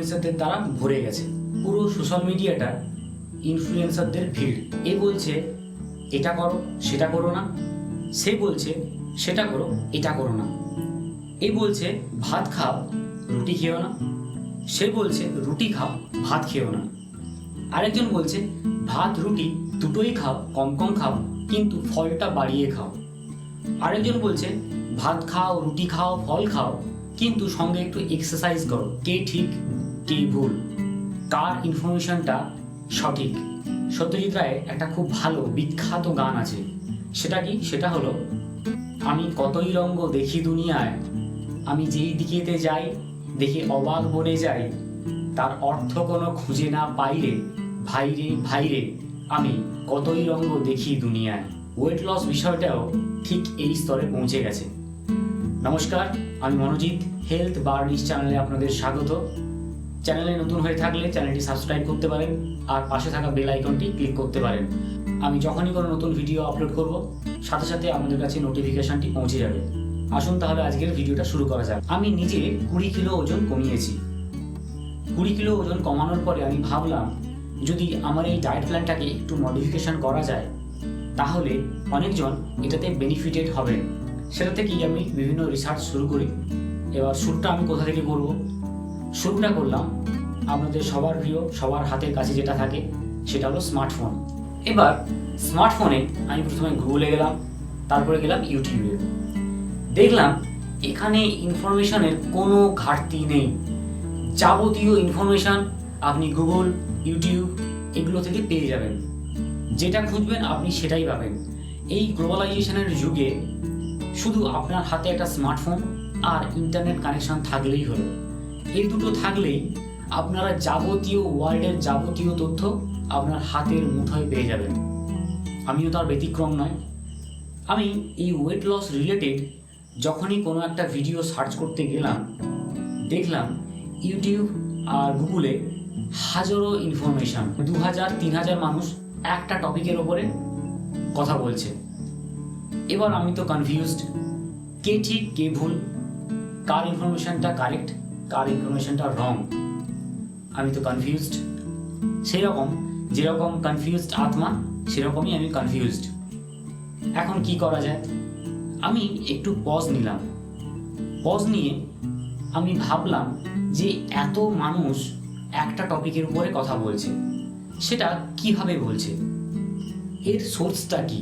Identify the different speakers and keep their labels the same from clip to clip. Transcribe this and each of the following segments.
Speaker 1: ইনফ্লুয়েন্সারদের দ্বারা ভরে গেছে। পুরো সোশ্যাল মিডিয়াটা ইনফ্লুয়েন্সারদের ভিড়। এ বলছে এটা করো সেটা করো না, সে বলছে সেটা করো এটা করো না। এ বলছে ভাত খাও রুটি খেও না, সে বলছে রুটি খাও ভাত খেও না। আরেকজন বলছে ভাত রুটি দুটোই খাও, কম কম খাও, কিন্তু ফলটা বাড়িয়ে খাও। আরেকজন বলছে ভাত খাও রুটি খাও ফল খাও, কিন্তু সঙ্গে একটু এক্সারসাইজ করো। কে ঠিক কে ভুল, কার ইনফরমেশনটা সঠিক? সত্যজিৎ রায়ের একটা খুব ভালো বিখ্যাত গান আছে, সেটা কি? সেটা হলো আমি কতই রঙ্গ দেখি দুনিয়ায়, আমি যেই দিকেতে যাই দেখি অবাক বনে যাই, তার অর্থ কোনো খুঁজে না পাইরে, ভাইরে ভাইরে আমি কতই রঙ্গ দেখি দুনিয়ায়। ওয়েট লস বিষয়টাও ঠিক এই স্তরে পৌঁছে গেছে। নমস্কার, আমি মনোজিৎ, হেলথ বার্নিশ চ্যানেলে আপনাদের স্বাগত। চ্যানেলে নতুন হয়ে থাকলে চ্যানেলটি সাবস্ক্রাইব করতে পারেন আর পাশে থাকা বেল আইকনটি ক্লিক করতে পারেন। আমি যখনই কোনো নতুন ভিডিও আপলোড করব সাথে সাথে আপনাদের কাছে নোটিফিকেশনটি পৌঁছে যাবে। আসুন তাহলে আজকের ভিডিওটা শুরু করা যাক। আমি নিজে 20 কিলো ওজন কমিয়েছি। 20 কিলো ওজন কমানোর পরে আমি ভাবলাম যদি আমার এই ডায়েট প্ল্যানটাকে একটু মডিফিকেশন করা যায় তাহলে অনেকজন এটাতে বেনিফিটেড হবেন। সেটা থেকেই আমি বিভিন্ন রিসার্চ শুরু করি। এবার শুরুটা আমি কোথা থেকে করব? শুরুটা করলাম আপনাদের সবার প্রিয়, সবার হাতের কাছে যেটা থাকে সেটা হলো স্মার্টফোন। এবার স্মার্টফোনে আমি প্রথমে গুগলে গেলাম, তারপরে গেলাম ইউটিউবে। দেখলাম এখানে ইনফরমেশনের কোনো ঘাটতি নেই। যাবতীয় ইনফরমেশান আপনি গুগল, ইউটিউব এগুলো থেকে পেয়ে যাবেন। যেটা খুঁজবেন আপনি সেটাই পাবেন। এই গ্লোবালাইজেশনের যুগে শুধু আপনার হাতে একটা স্মার্টফোন আর ইন্টারনেট কানেকশন থাকলেই হলো। এই দুটো থাকলেই আপনারা যাবতীয় ওয়ার্ল্ডের যাবতীয় তথ্য আপনার হাতের মুঠোয় পেয়ে যাবেন। আমিও তার ব্যতিক্রম নয়। আমি এই ওয়েট লস রিলেটেড যখনই কোনো একটা ভিডিও সার্চ করতে গেলাম দেখলাম ইউটিউব আর গুগলে হাজারো ইনফরমেশান, 2000-3000 মানুষ একটা টপিকের ওপরে কথা বলছে। এবার আমি তো কনফিউজড, কে ঠিক কে ভুল, কার ইনফরমেশনটা কারেক্ট কার ইনফরমেশনটা রং, আমি তো কনফিউজড। সেরকম যেরকম কনফিউজড আত্মা সেরকমই আমি কনফিউজড। এখন কি করা যায়? আমি একটু পজ নিলাম। পজ নিয়ে আমি ভাবলাম যে এত মানুষ একটা টপিকের উপরে কথা বলছে, সেটা কিভাবে বলছে, এর সোর্সটা কি?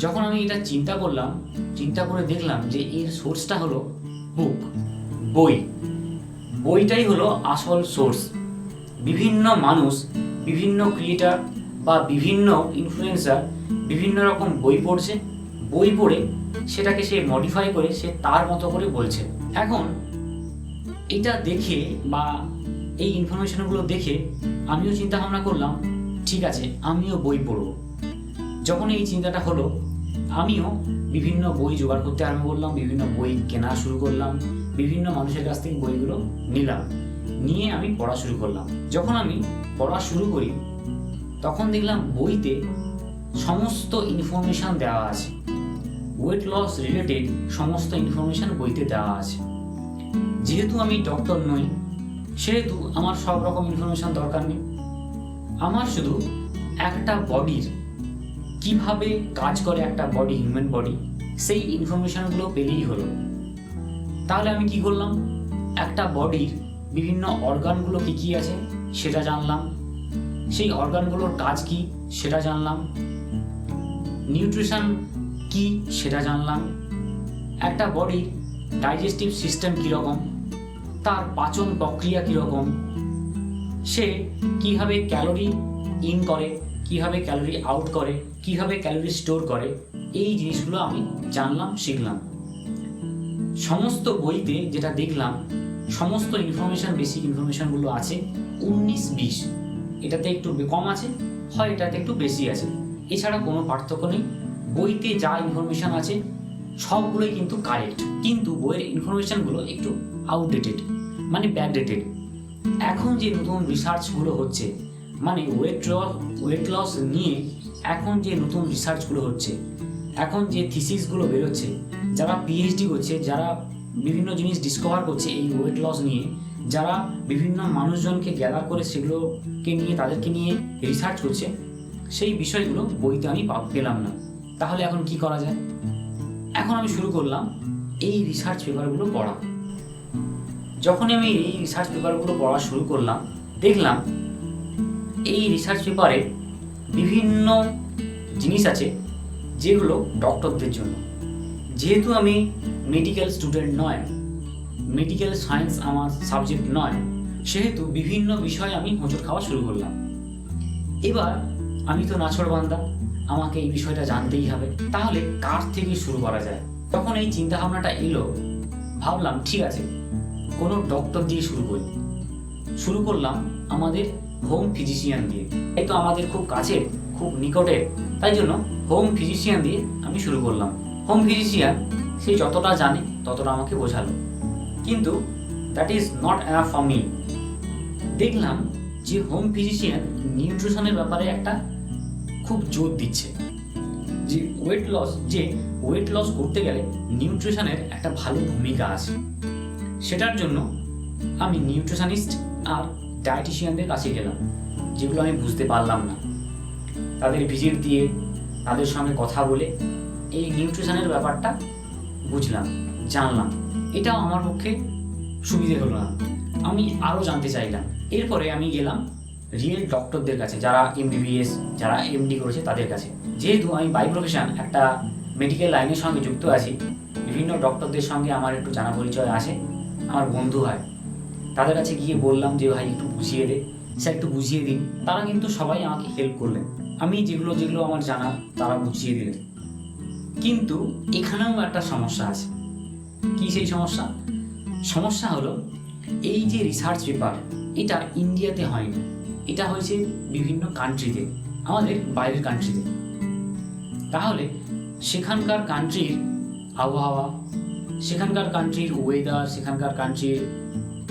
Speaker 1: যখন আমি এটা চিন্তা করলাম, চিন্তা করে দেখলাম যে এর সোর্সটা হলো বুক, বই। বইটাই হলো আসল সোর্স। বিভিন্ন মানুষ, বিভিন্ন ক্রিয়েটার বা বিভিন্ন ইনফ্লুয়েন্সার বিভিন্ন রকম বই পড়ছে, বই পড়ে সেটাকে সে মডিফাই করে সে তার মতো করে বলছে। এখন এটা দেখে বা এই ইনফরমেশনগুলো দেখে আমিও চিন্তা ভাবনা করলাম ঠিক আছে আমিও বই পড়ব। যখন এই চিন্তাটা হলো আমিও বিভিন্ন বই জোগাড় করতে আরম্ভ করলাম, বিভিন্ন বই কেনা শুরু করলাম, বিভিন্ন মানুষের কাছ থেকে বইগুলো নিলাম, নিয়ে আমি পড়া শুরু করলাম। যখন আমি পড়া শুরু করি তখন দেখলাম বইতে সমস্ত ইনফরমেশান দেওয়া আছে। ওয়েট লস রিলেটেড সমস্ত ইনফরমেশান বইতে দেওয়া আছে। যেহেতু আমি ডক্টর নই সেহেতু আমার সব রকম ইনফরমেশান দরকার নেই। আমার শুধু একটা বডির কিভাবে কাজ করে একটা বডি, হিউম্যান বডি, সেই ইনফরমেশানগুলো পেলেই হলো। তাহলে আমি কি করলাম? একটা বডির বিভিন্ন অর্গানগুলো কী কী আছে সেটা জানলাম, সেই অর্গানগুলোর কাজ কি সেটা জানলাম, নিউট্রিশন কি সেটা জানলাম, একটা বডির ডাইজেস্টিভ সিস্টেম কীরকম, তার পাচন প্রক্রিয়া কীরকম, সে কিভাবে ক্যালোরি ইন করে, কিভাবে ক্যালোরি আউট করে, কিভাবে ক্যালোরি স্টোর করে, এই জিনিসগুলো আমি জানলাম, শিখলাম। সমস্ত বইতে যেটা দেখলাম সমস্ত ইনফরমেশান, বেসিক ইনফরমেশানগুলো আছে 19-20। এটাতে একটু কম আছে, হয় এটাতে একটু বেশি আছে, এছাড়া কোনো পার্থক্য নেই। বইতে যা ইনফরমেশান আছে সবগুলোই কিন্তু কারেক্ট, কিন্তু বইয়ের ইনফরমেশানগুলো একটু আউটডেটেড, মানে ব্যাকডেটেড। এখন যে নতুন রিসার্চগুলো হচ্ছে, মানে ওয়েট লস নিয়ে এখন যে নতুন রিসার্চগুলো হচ্ছে, এখন যে থিসিসগুলো বেরোচ্ছে, যারা পিএইচডি করছে, যারা বিভিন্ন জিনিস ডিসকভার করছে এই ওয়েট লস নিয়ে, যারা বিভিন্ন মানুষজনকে গ্যাদার করে সেগুলোকে নিয়ে তাদেরকে নিয়ে রিসার্চ করছে, সেই বিষয়গুলো বইতে আমি পেলাম না। তাহলে এখন কি করা যায়? এখন আমি শুরু করলাম এই রিসার্চ পেপারগুলো পড়া। যখনই আমি এই রিসার্চ পেপারগুলো পড়া শুরু করলাম, দেখলাম এই রিসার্চ পেপারে বিভিন্ন জিনিস আছে যেগুলো ডক্টরদের জন্য। যেহেতু আমি মেডিকেল স্টুডেন্ট নয়, মেডিকেল সায়েন্স আমার সাবজেক্ট নয়, সেহেতু বিভিন্ন বিষয় আমি হোঁচট খাওয়া শুরু করলাম। এবার আমি তো নাছোড়বান্দা, আমাকে এই বিষয়টা জানতেই হবে। তাহলে কার থেকে শুরু করা যায়? তখন এই চিন্তা ভাবনাটা এলো, ভাবলাম ঠিক আছে, কোনো ডক্টর দিয়ে শুরু করি। শুরু করলাম আমাদের হোম ফিজিশিয়ান দিয়ে। এই তো আমাদের খুব কাছে, খুব নিকটে, তাই জন্য হোম ফিজিশিয়ান দিয়ে আমি শুরু করলাম। হোম ফিজিশিয়ান সে যতটা জানে ততটা আমাকে বোঝালো, কিন্তু that is not enough for me. দেখলাম যে হোম ফিজিশিয়ান নিউট্রিশনের ব্যাপারে একটা খুব জোর দিচ্ছে, যে ওয়েট লস করতে গেলে নিউট্রিশনের একটা ভালো ভূমিকা আছে। সেটার জন্য আমি নিউট্রিশনিস্ট আর ডায়েটিশিয়ানদের কাছে গেলাম, যেগুলো আমি বুঝতে পারলাম না। তাদের ভিজিট দিয়ে, তাদের সঙ্গে কথা বলে এই নিউট্রিশনের ব্যাপারটা বুঝলাম, জানলাম। এটাও আমার পক্ষে সুবিধে হলো না, আমি আরও জানতে চাইলাম। এরপরে আমি গেলাম রিয়েল ডক্টরদের কাছে, যারা MBBS, যারা MD করেছে তাদের কাছে। যেহেতু আমি বাই প্রফেশন একটা মেডিকেল লাইনের সঙ্গে যুক্ত আছি, বিভিন্ন ডক্টরদের সঙ্গে আমার একটু জানা পরিচয় আছে, আমার বন্ধু হয়। তাদের কাছে গিয়ে বললাম যে ভাই একটু বুঝিয়ে দে, স্যার একটু বুঝিয়ে দিন। তারা কিন্তু সবাই আমাকে হেল্প করলেন, আমি যেগুলো আমার জানা তারা বুঝিয়ে দিলেন। কিন্তু এখানেও একটা সমস্যা আছে। কি সেই সমস্যা? সমস্যা হলো এই যে রিসার্চ পেপার, এটা ইন্ডিয়াতে হয়নি, এটা হয়েছে বিভিন্ন কান্ট্রিতে, আমাদের বাইরের কান্ট্রিতে। তাহলে সেখানকার কান্ট্রির আবহাওয়া, সেখানকার কান্ট্রির ওয়েদার, সেখানকার কান্ট্রির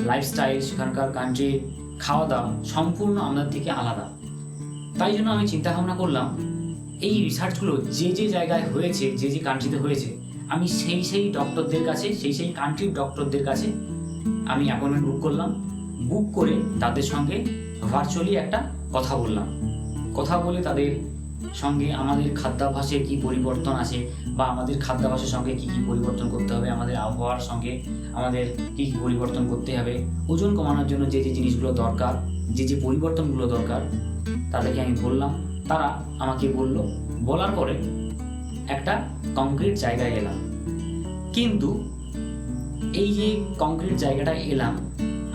Speaker 1: লাইফস্টাইল, সেখানকার কান্ট্রির খাওয়া দাওয়া সম্পূর্ণ আমাদের থেকে আলাদা। তাই জন্য আমি চিন্তা ভাবনা করলাম এই রিসার্চগুলো যে যে জায়গায় হয়েছে, যে যে কান্ট্রিতে হয়েছে, আমি সেই ডক্টরদের কাছে, সেই কান্ট্রির ডক্টরদের কাছে আমি অ্যাপয়েন্টমেন্ট বুক করলাম। বুক করে তাদের সঙ্গে ভার্চুয়ালি একটা কথা বললাম। কথা বলে তাদের সঙ্গে আমাদের খাদ্যাভ্যাসে কি পরিবর্তন আছে, বা আমাদের খাদ্যাভ্যাসের সঙ্গে কি কি পরিবর্তন করতে হবে, আমাদের আবহাওয়ার সঙ্গে আমাদের কি কি পরিবর্তন করতে হবে, ওজন কমানোর জন্য যে যে জিনিসগুলো দরকার, যে যে পরিবর্তনগুলো দরকার, তাদেরকে আমি বললাম। তারা আমাকে বলল, বলার পরে একটা কংক্রিট জায়গায় এলাম। কিন্তু এই যে কংক্রিট জায়গাটায় এলাম,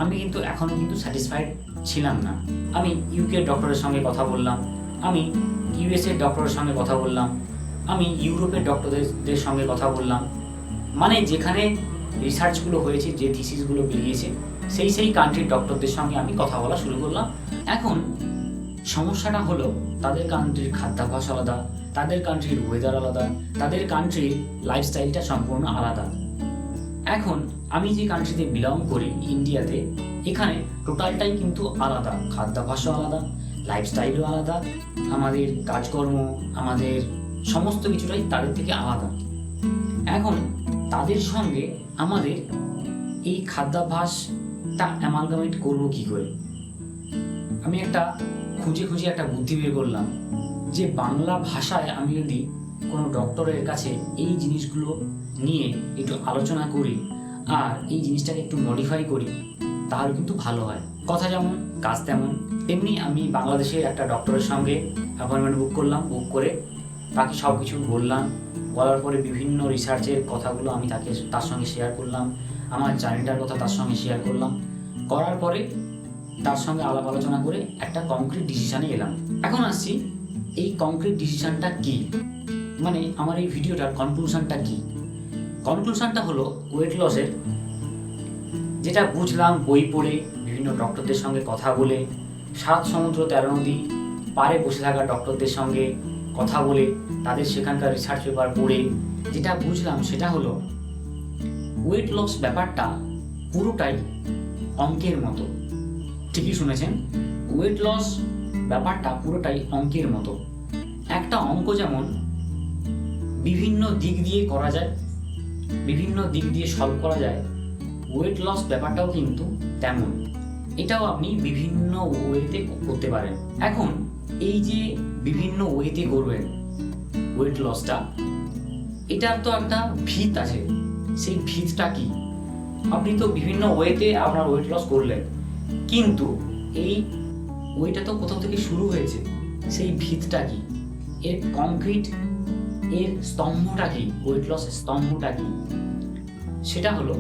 Speaker 1: আমি কিন্তু এখনও কিন্তু স্যাটিসফাইড ছিলাম না। আমি UK ডক্টরের সঙ্গে কথা বললাম, আমি USA ডক্টরের সঙ্গে কথা বললাম, আমি ইউরোপের ডক্টরদের সঙ্গে কথা বললাম। মানে যেখানে রিসার্চগুলো হয়েছে, যে থিসিসগুলো বেরিয়েছে, সেই কান্ট্রির ডক্টরদের সঙ্গে আমি কথা বলা শুরু করলাম। এখন সমস্যাটা হলো তাদের কান্ট্রির খাদ্যাভ্যাস আলাদা, তাদের কান্ট্রির ওয়েদার আলাদা, তাদের কান্ট্রির লাইফস্টাইলটা সম্পূর্ণ আলাদা। এখন আমি যে কান্ট্রিতে বিলং করি, ইন্ডিয়াতে, এখানে টোটালটাই কিন্তু আলাদা, খাদ্যাভ্যাসও আলাদা, লাইফস্টাইলও আলাদা, আমাদের কাজকর্ম, আমাদের সমস্ত কিছুটাই তাদের থেকে আলাদা। এখন তাদের সঙ্গে আমাদের এই খাদ্যাভ্যাসটা অ্যামালগামেট করব কি করে? আমি একটা খুঁজে একটা বুদ্ধি বের করলাম, যে বাংলা ভাষায় আমি যদি কোনো ডক্টরের কাছে এই জিনিসগুলো নিয়ে একটু আলোচনা করি আর এই জিনিসটাকে একটু মডিফাই করি, তাহলে কিন্তু ভালো হয়। কথা যেমন কাজ তেমন। তেমনি আমি বাংলাদেশের একটা ডক্টরের সঙ্গে অ্যাপয়েন্টমেন্ট বুক করলাম। বুক করে তাকে সব কিছু বললাম। বলার পরে বিভিন্ন রিসার্চের কথাগুলো আমি তার সঙ্গে শেয়ার করলাম, আমার জার্নিটার কথা তার সঙ্গে শেয়ার করলাম। করার পরে তার সঙ্গে আলাপ আলোচনা করে একটা কংক্রিট ডিসিশানে এলাম। এখন আসছি এই কংক্রিট ডিসিশানটা কি, মানে আমার এই ভিডিওটার কনক্লুশনটা কি? কনক্লুশনটা হলো ওয়েট লসের, যেটা বুঝলাম বই পড়ে, বিভিন্ন ডক্টরদের সঙ্গে কথা বলে, 7 সমুদ্র 13 নদী পারে বসে থাকা ডক্টরদের সঙ্গে কথা বলে, তাদের সেখানকার রিসার্চ পেপার পড়ে যেটা বুঝলাম, সেটা হলো ওয়েট লস ব্যাপারটা পুরোটাই অঙ্কের মতো। ঠিকই শুনেছেন, ওয়েট লস ব্যাপারটা পুরোটাই অঙ্কের মতো। একটা অঙ্ক যেমন বিভিন্ন দিক দিয়ে করা যায়, বিভিন্ন দিক দিয়ে সলভ করা যায়, ওয়েট লস ব্যাপারটাও কিন্তু তেমন, এটাও আপনি বিভিন্ন ওয়েতে করতে পারেন। এখন এই যে বিভিন্ন ওয়েতে করবেন ওয়েট লসটা, এটার তো একটা ভিত আছে। সেই ভিতটা কি? আপনি তো বিভিন্ন ওয়েতে আপনার ওয়েট লস করলেন, কিন্তু এই ওয়েটা তো কোথাও থেকে শুরু হয়েছে। সেই ভিতটা কি? এর কংক্রিট, এর স্তম্ভটা কি? ওয়েট লস স্তম্ভটা কি? সেটা হলো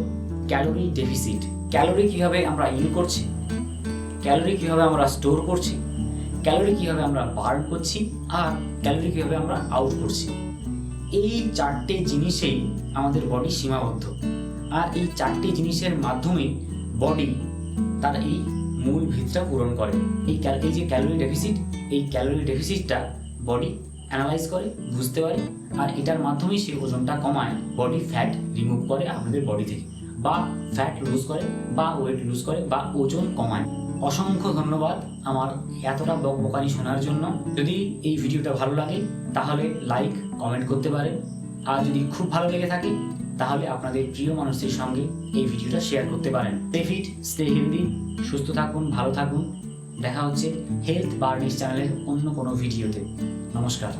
Speaker 1: ক্যালোরি ডেফিসিট। ক্যালোরি কিভাবে আমরা ইন করছি, ক্যালোরি কিভাবে আমরা স্টোর করছি, ক্যালোরি কিভাবে আমরা বার্ন করছি, আর ক্যালোরি কিভাবে আমরা আউট করছি। এই চারটে জিনিসেই আমাদের বডি সীমাবদ্ধ, আর এই চারটে জিনিসের মাধ্যমে বডি তার এই মূল ভিতটা পূরণ করে। এই যে ক্যালোরি ডেফিসিট, এই ক্যালোরি ডেফিসিটটা বডি অ্যানালাইজ করে, বুঝতে পারে, আর এটার মাধ্যমেই সে ওজনটা কমায়, বডি ফ্যাট রিমুভ করে আপনাদের বডি থেকে, বা ফ্যাট লুজ করে, বা ওয়েট লুজ করে, বা ওজন কমায়। অসংখ্য ধন্যবাদ আমার এতটা বকবকানি শোনার জন্য। যদি এই ভিডিওটা ভালো লাগে তাহলে লাইক কমেন্ট করতে পারেন, আর যদি খুব ভালো লেগে থাকে তাহলে আপনাদের প্রিয় মানুষদের সঙ্গে এই ভিডিওটা শেয়ার করতে পারেন। স্টে ফিট, স্টে হেলদি, সুস্থ থাকুন, ভালো থাকুন। দেখা হচ্ছে হেলথ বার্নিশ চ্যানেলের অন্য কোনো ভিডিওতে। নমস্কার।